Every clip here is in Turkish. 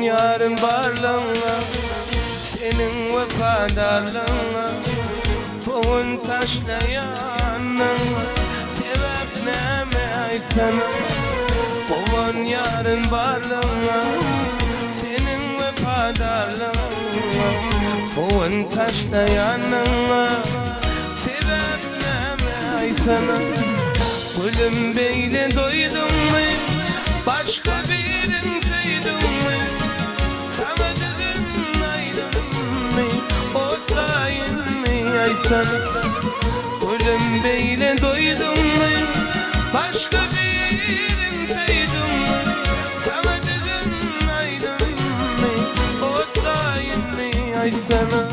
yarın varlığına, senin vefadarlığına, boğun taşlayanına, sebep neme ay sana. Boğun yarın varlığına, senin vefadarlığına, boğun taşlayanına, sebep neme ay sana. Gülüm beyle doydun mu, başka birin duydun mu? Sana dedim aydın mı, otlayın mı ay sana. Gülüm beyle doydun mu, başka birin duydun mu? Sana dedim aydın mı, otlayın mı ay sana.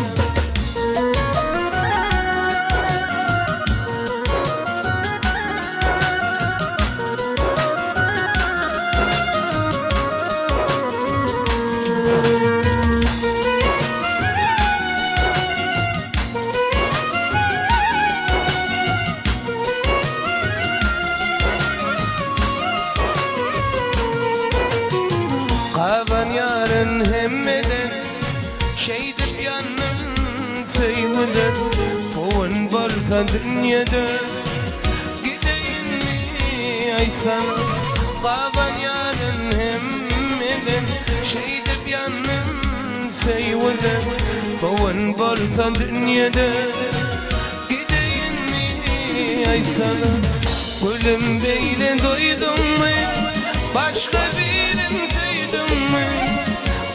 Kavan yarın hemmeden, şeydip yanın sevmeden, boğun varsa dünyada, gideyim mi ay sana. Kavan yarın hemmeden, şeydip yanın sevmeden, boğun varsa dünyada, gideyim mi ay sana. Gülüm beyle doydun mu, başka birin duydun mu?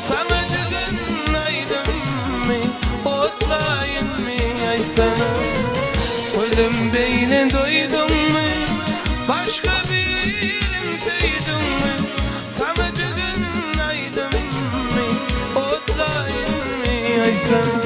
Sana dedim aydın mı, otlayın mı ay sana. Gülüm beyle doydun mu, başka birin duydun mu? Sana dedim aydın mı, otlayın mı ay sana.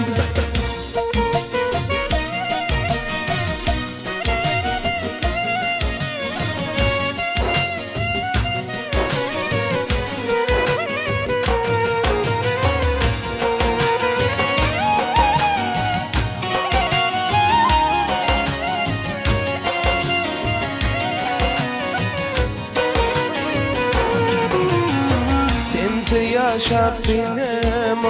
Yaşap binemem,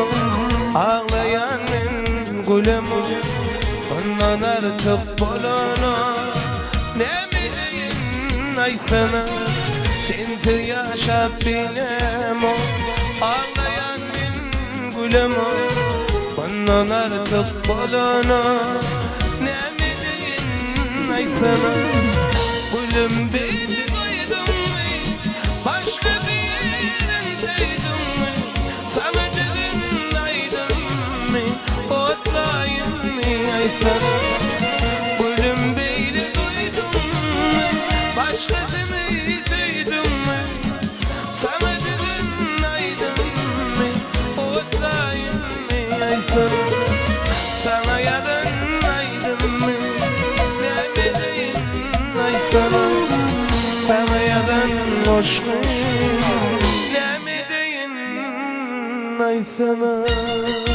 ağlayanın gülemem. Ondan artık bolana, ne bileyim ay sana. Sensiz yaşap binemem, ağlayanın gülemem. Ondan artık bolana, ne bileyim ay sana. Gülüm beni duydun mu, başka birin duydun mu? Sana dedim aydın mı, otlayın mı ay sana. Gülüm beyle duydun mu, başkasını duydun mu? Sana dedim aydın mı, otlayın mı ay sana. Sana yarın aydın mı, ne bileyim ay sana. Sana yarın boşkun, ne mi deyin ay sana.